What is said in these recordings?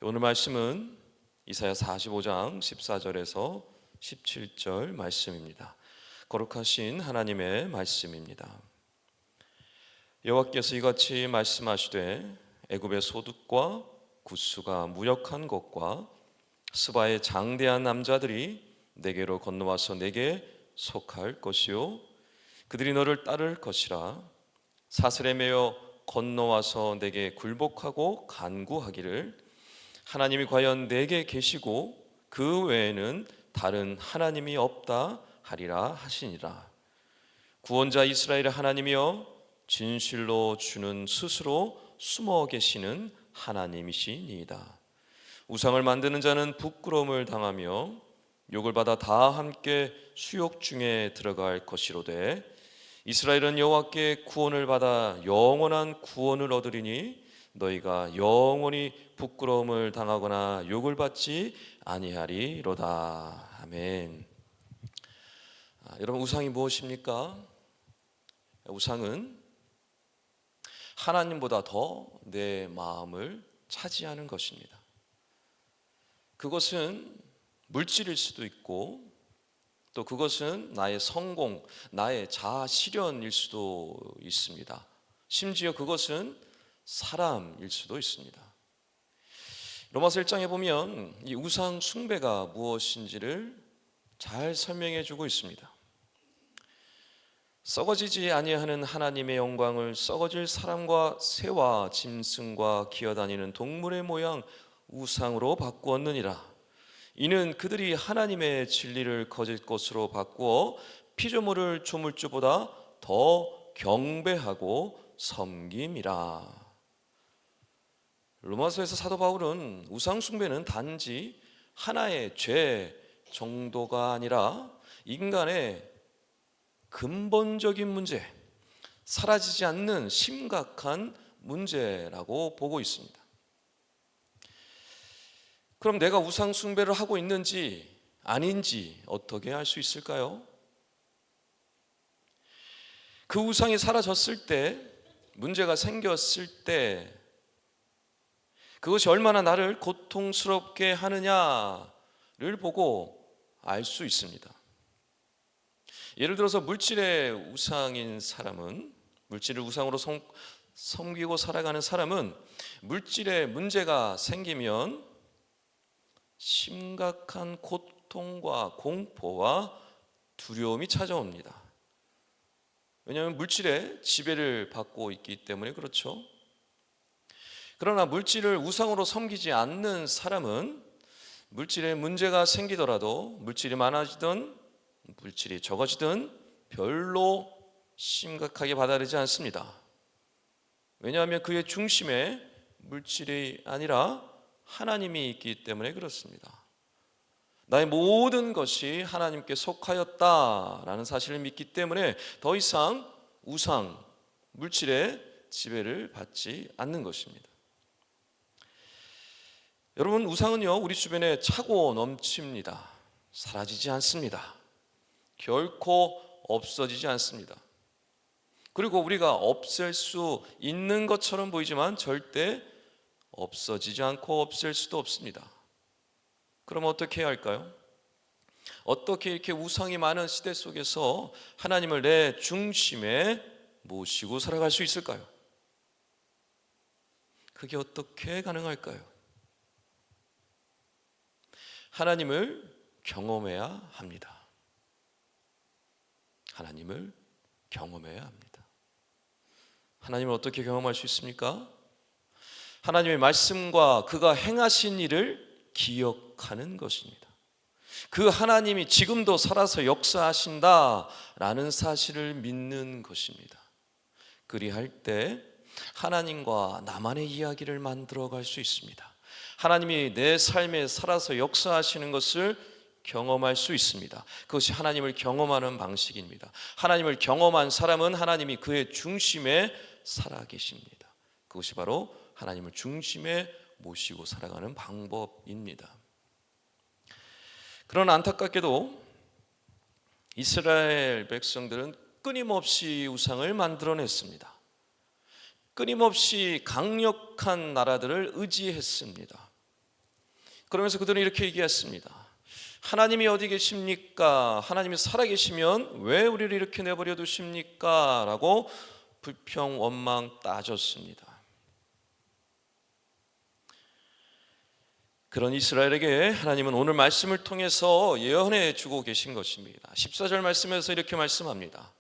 오늘 말씀은 이사야 45장 14절에서 17절 말씀입니다. 거룩하신 하나님의 말씀입니다. 여호와께서 이같이 말씀하시되 애굽의 소득과 굿수가 무역한 것과 스바의 장대한 남자들이 내게로 건너와서 내게 속할 것이요 그들이 너를 따를 것이라. 사슬에 매여 건너와서 내게 굴복하고 간구하기를 하나님이 과연 내게 계시고 그 외에는 다른 하나님이 없다 하리라 하시니라. 구원자 이스라엘의 하나님이여 진실로 주는 스스로 숨어 계시는 하나님이시니이다. 우상을 만드는 자는 부끄러움을 당하며 욕을 받아 다 함께 수욕 중에 들어갈 것이로되 이스라엘은 여호와께 구원을 받아 영원한 구원을 얻으리니 너희가 영원히 부끄러움을 당하거나 욕을 받지 아니하리로다. 아멘. 여러분, 우상이 무엇입니까? 우상은 하나님보다 더 내 마음을 차지하는 것입니다. 그것은 물질일 수도 있고 또 그것은 나의 성공, 나의 자아 실현일 수도 있습니다. 심지어 그것은 사람일 수도 있습니다. 로마서 1장에 보면 이 우상 숭배가 무엇인지를 잘 설명해 주고 있습니다. 썩어지지 아니하는 하나님의 영광을 썩어질 사람과 새와 짐승과 기어다니는 동물의 모양 우상으로 바꾸었느니라. 이는 그들이 하나님의 진리를 거짓 것으로 바꾸어 피조물을 조물주보다 더 경배하고 섬김이라. 로마서에서 사도 바울은 우상 숭배는 단지 하나의 죄 정도가 아니라 인간의 근본적인 문제, 사라지지 않는 심각한 문제라고 보고 있습니다. 그럼 내가 우상 숭배를 하고 있는지 아닌지 어떻게 알 수 있을까요? 그 우상이 사라졌을 때, 문제가 생겼을 때 그것이 얼마나 나를 고통스럽게 하느냐를 보고 알 수 있습니다. 예를 들어서 물질의 우상인 사람은, 물질을 우상으로 섬기고 살아가는 사람은 물질에 문제가 생기면 심각한 고통과 공포와 두려움이 찾아옵니다. 왜냐하면 물질에 지배를 받고 있기 때문에 그렇죠. 그러나 물질을 우상으로 섬기지 않는 사람은 물질에 문제가 생기더라도 물질이 많아지든 물질이 적어지든 별로 심각하게 받아들이지 않습니다. 왜냐하면 그의 중심에 물질이 아니라 하나님이 있기 때문에 그렇습니다. 나의 모든 것이 하나님께 속하였다라는 사실을 믿기 때문에 더 이상 우상, 물질의 지배를 받지 않는 것입니다. 여러분, 우상은요 우리 주변에 차고 넘칩니다. 사라지지 않습니다. 결코 없어지지 않습니다. 그리고 우리가 없앨 수 있는 것처럼 보이지만 절대 없어지지 않고 없앨 수도 없습니다. 그럼 어떻게 해야 할까요? 어떻게 이렇게 우상이 많은 시대 속에서 하나님을 내 중심에 모시고 살아갈 수 있을까요? 그게 어떻게 가능할까요? 하나님을 경험해야 합니다. 하나님을 경험해야 합니다. 하나님을 어떻게 경험할 수 있습니까? 하나님의 말씀과 그가 행하신 일을 기억하는 것입니다. 그 하나님이 지금도 살아서 역사하신다라는 사실을 믿는 것입니다. 그리할 때 하나님과 나만의 이야기를 만들어갈 수 있습니다. 하나님이 내 삶에 살아서 역사하시는 것을 경험할 수 있습니다. 그것이 하나님을 경험하는 방식입니다. 하나님을 경험한 사람은 하나님이 그의 중심에 살아계십니다. 그것이 바로 하나님을 중심에 모시고 살아가는 방법입니다. 그러나 안타깝게도 이스라엘 백성들은 끊임없이 우상을 만들어냈습니다. 끊임없이 강력한 나라들을 의지했습니다. 그러면서 그들은 이렇게 얘기했습니다. 하나님이 어디 계십니까? 하나님이 살아계시면 왜 우리를 이렇게 내버려 두십니까? 라고 불평, 원망 따졌습니다. 그런 이스라엘에게 하나님은 오늘 말씀을 통해서 예언해 주고 계신 것입니다. 14절 말씀에서 이렇게 말씀합니다.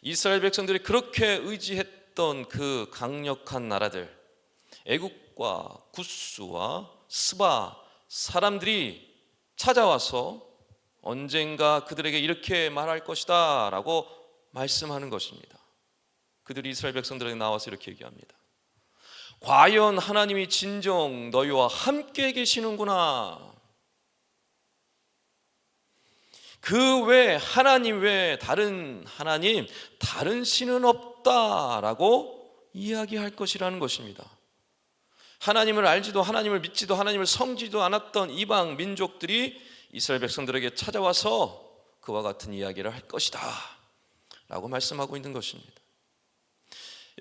이스라엘 백성들이 그렇게 의지했던 그 강력한 나라들, 애국과 구스와 스바 사람들이 찾아와서 언젠가 그들에게 이렇게 말할 것이다 라고 말씀하는 것입니다. 그들이 이스라엘 백성들에게 나와서 이렇게 얘기합니다. 과연 하나님이 진정 너희와 함께 계시는구나. 그 외 하나님 외에 다른 하나님, 다른 신은 없다라고 이야기할 것이라는 것입니다. 하나님을 알지도 하나님을 믿지도 하나님을 섬기지도 않았던 이방 민족들이 이스라엘 백성들에게 찾아와서 그와 같은 이야기를 할 것이다 라고 말씀하고 있는 것입니다.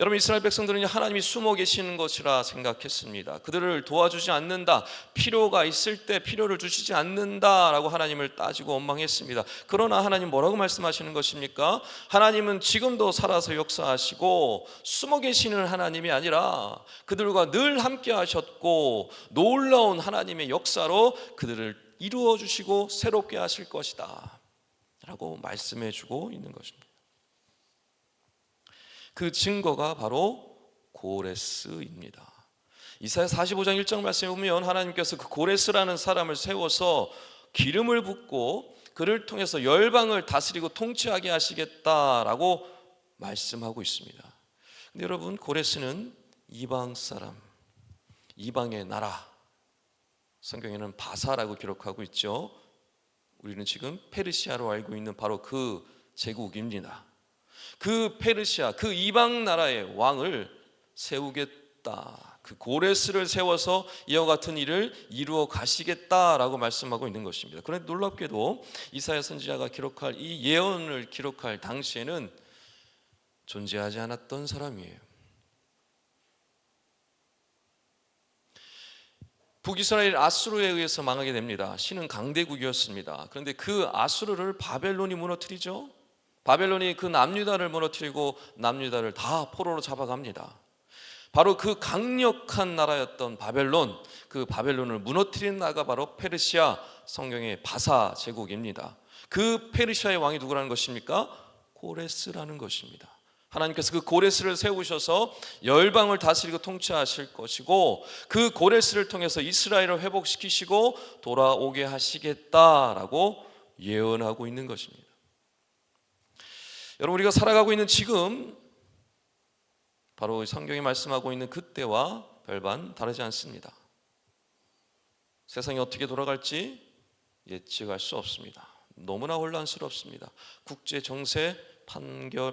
여러분, 이스라엘 백성들은 하나님이 숨어 계시는 것이라 생각했습니다. 그들을 도와주지 않는다, 필요가 있을 때 필요를 주시지 않는다라고 하나님을 따지고 원망했습니다. 그러나 하나님 뭐라고 말씀하시는 것입니까? 하나님은 지금도 살아서 역사하시고 숨어 계시는 하나님이 아니라 그들과 늘 함께 하셨고 놀라운 하나님의 역사로 그들을 이루어 주시고 새롭게 하실 것이다 라고 말씀해 주고 있는 것입니다. 그 증거가 바로 고레스입니다. 이사야 45장 1절 말씀에 보면 하나님께서 그 고레스라는 사람을 세워서 기름을 붓고 그를 통해서 열방을 다스리고 통치하게 하시겠다라고 말씀하고 있습니다. 근데 여러분, 고레스는 이방 사람, 이방의 나라, 성경에는 바사라고 기록하고 있죠. 우리는 지금 페르시아로 알고 있는 바로 그 제국입니다. 그 페르시아, 그 이방 나라의 왕을 세우겠다, 그 고레스를 세워서 이와 같은 일을 이루어 가시겠다라고 말씀하고 있는 것입니다. 그런데 놀랍게도 이사야 선지자가 기록할 이 예언을 기록할 당시에는 존재하지 않았던 사람이에요. 북이스라엘 아수르에 의해서 망하게 됩니다. 신은 강대국이었습니다. 그런데 그 아수르를 바벨론이 무너뜨리죠. 바벨론이 그 남유다를 무너뜨리고 남유다를 다 포로로 잡아갑니다. 바로 그 강력한 나라였던 바벨론, 그 바벨론을 무너뜨린 나라가 바로 페르시아, 성경의 바사 제국입니다. 그 페르시아의 왕이 누구라는 것입니까? 고레스라는 것입니다. 하나님께서 그 고레스를 세우셔서 열방을 다스리고 통치하실 것이고 그 고레스를 통해서 이스라엘을 회복시키시고 돌아오게 하시겠다라고 예언하고 있는 것입니다. 여러분, 우리가 살아가고 있는 지금 바로 성경이 말씀하고 있는 그때와 별반 다르지 않습니다. 세상이 어떻게 돌아갈지 예측할 수 없습니다. 너무나 혼란스럽습니다. 국제 정세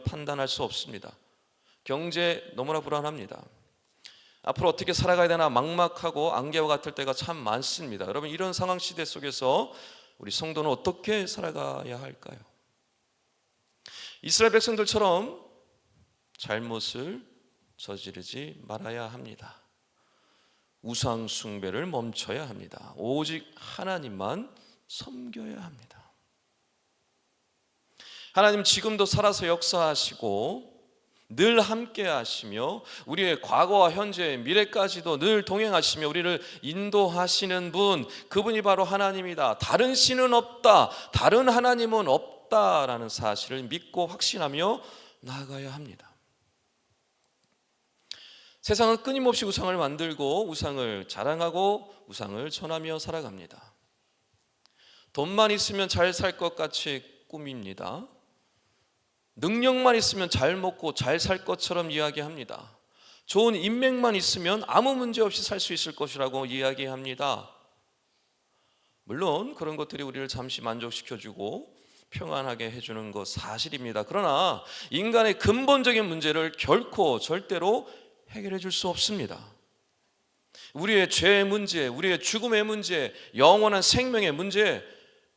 판단할 수 없습니다. 경제 너무나 불안합니다. 앞으로 어떻게 살아가야 되나 막막하고 안개와 같을 때가 참 많습니다. 여러분, 이런 상황 시대 속에서 우리 성도는 어떻게 살아가야 할까요? 이스라엘 백성들처럼 잘못을 저지르지 말아야 합니다. 우상 숭배를 멈춰야 합니다. 오직 하나님만 섬겨야 합니다. 하나님 지금도 살아서 역사하시고 늘 함께 하시며 우리의 과거와 현재, 미래까지도 늘 동행하시며 우리를 인도하시는 분, 그분이 바로 하나님이다. 다른 신은 없다. 다른 하나님은 없다라는 사실을 믿고 확신하며 나아가야 합니다. 세상은 끊임없이 우상을 만들고 우상을 자랑하고 우상을 전하며 살아갑니다. 돈만 있으면 잘 살 것 같이 꾸밉니다. 능력만 있으면 잘 먹고 잘 살 것처럼 이야기합니다. 좋은 인맥만 있으면 아무 문제 없이 살 수 있을 것이라고 이야기합니다. 물론 그런 것들이 우리를 잠시 만족시켜주고 평안하게 해주는 것 사실입니다. 그러나 인간의 근본적인 문제를 결코 절대로 해결해 줄 수 없습니다. 우리의 죄의 문제, 우리의 죽음의 문제, 영원한 생명의 문제,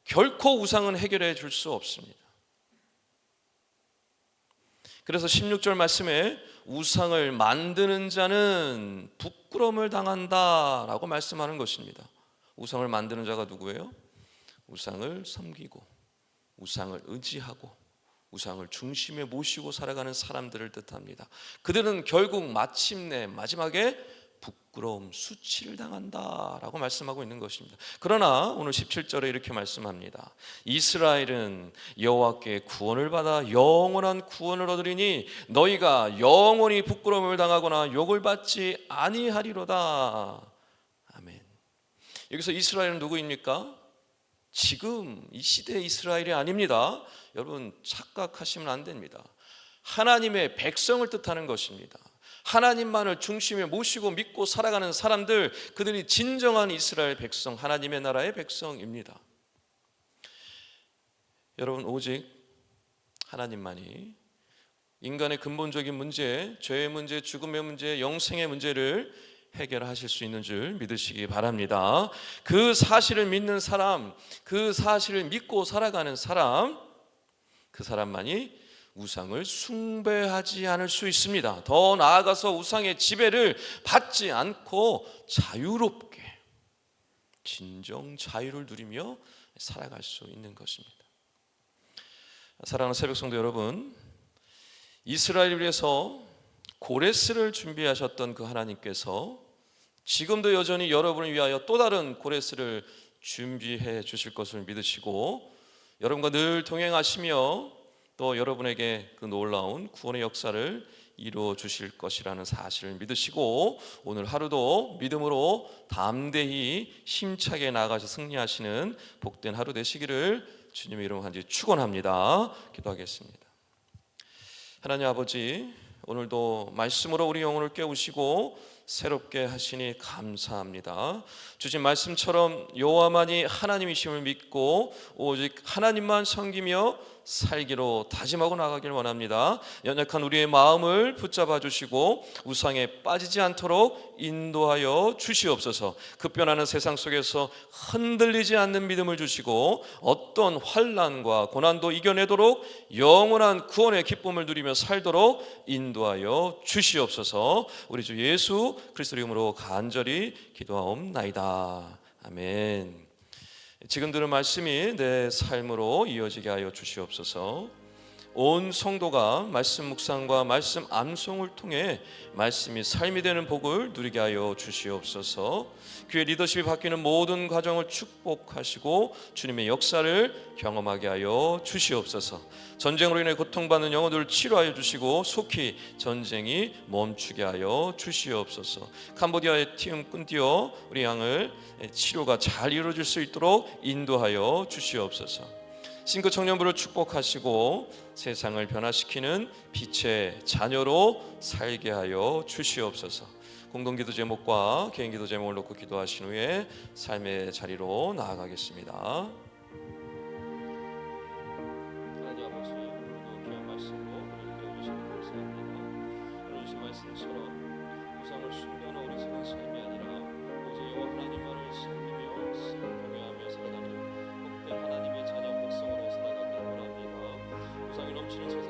결코 우상은 해결해 줄 수 없습니다. 그래서 16절 말씀에 우상을 만드는 자는 부끄러움을 당한다라고 말씀하는 것입니다. 우상을 만드는 자가 누구예요? 우상을 섬기고 우상을 의지하고 우상을 중심에 모시고 살아가는 사람들을 뜻합니다. 그들은 결국 마침내 마지막에 부끄러움, 수치를 당한다라고 말씀하고 있는 것입니다. 그러나 오늘 17절에 이렇게 말씀합니다. 이스라엘은 여호와께 구원을 받아 영원한 구원을 얻으리니 너희가 영원히 부끄러움을 당하거나 욕을 받지 아니하리로다. 아멘. 여기서 이스라엘은 누구입니까? 지금 이 시대의 이스라엘이 아닙니다. 여러분 착각하시면 안 됩니다. 하나님의 백성을 뜻하는 것입니다. 하나님만을 중심에 모시고 믿고 살아가는 사람들, 그들이 진정한 이스라엘 백성, 하나님의 나라의 백성입니다. 여러분 오직 하나님만이 인간의 근본적인 문제, 죄의 문제, 죽음의 문제, 영생의 문제를 해결하실 수 있는 줄 믿으시기 바랍니다. 그 사실을 믿는 사람, 그 사실을 믿고 살아가는 사람, 그 사람만이 우상을 숭배하지 않을 수 있습니다. 더 나아가서 우상의 지배를 받지 않고 자유롭게 진정 자유를 누리며 살아갈 수 있는 것입니다. 사랑하는 새벽 성도 여러분, 이스라엘을 위해서 고레스를 준비하셨던 그 하나님께서 지금도 여전히 여러분을 위하여 또 다른 고레스를 준비해 주실 것을 믿으시고 여러분과 늘 동행하시며 또 여러분에게 그 놀라운 구원의 역사를 이루어 주실 것이라는 사실을 믿으시고 오늘 하루도 믿음으로 담대히 힘차게 나아가서 승리하시는 복된 하루 되시기를 주님의 이름으로 간절히 축원합니다. 기도하겠습니다. 하나님 아버지, 오늘도 말씀으로 우리 영혼을 깨우시고 새롭게 하시니 감사합니다. 주신 말씀처럼 여호와만이 하나님이심을 믿고 오직 하나님만 섬기며 살기로 다짐하고 나가길 원합니다. 연약한 우리의 마음을 붙잡아 주시고 우상에 빠지지 않도록 인도하여 주시옵소서. 급변하는 세상 속에서 흔들리지 않는 믿음을 주시고 어떤 환난과 고난도 이겨내도록 영원한 구원의 기쁨을 누리며 살도록 인도하여 주시옵소서. 우리 주 예수 그리스도 이름으로 간절히 기도하옵나이다. 아멘. 지금 들은 말씀이 내 삶으로 이어지게 하여 주시옵소서. 온 성도가 말씀 묵상과 말씀 암송을 통해 말씀이 삶이 되는 복을 누리게 하여 주시옵소서. 교회 리더십이 바뀌는 모든 과정을 축복하시고 주님의 역사를 경험하게 하여 주시옵소서. 전쟁으로 인해 고통받는 영혼들을 치료하여 주시고 속히 전쟁이 멈추게 하여 주시옵소서. 캄보디아의 튀음 끈띄어 우리 양을 치료가 잘 이루어질 수 있도록 인도하여 주시옵소서. 싱크 청년부를 축복하시고 세상을 변화시키는 빛의 자녀로 살게 하여 주시옵소서. 공동기도 제목과 개인기도 제목을 놓고 기도하신 후에 삶의 자리로 나아가겠습니다. 하나님 아버지, 오늘도 귀한 말씀으로 우리를 깨워주시니 감사합니다. 오늘 주신 말씀처럼 우상을 숭배하는 어리석은 삶이 아니라 오직 여호와 하나님만을 섬기며 경외하며 살아가는 복된 하나님의 자녀 백성으로 살아가길 원합니다. 우상이 넘치는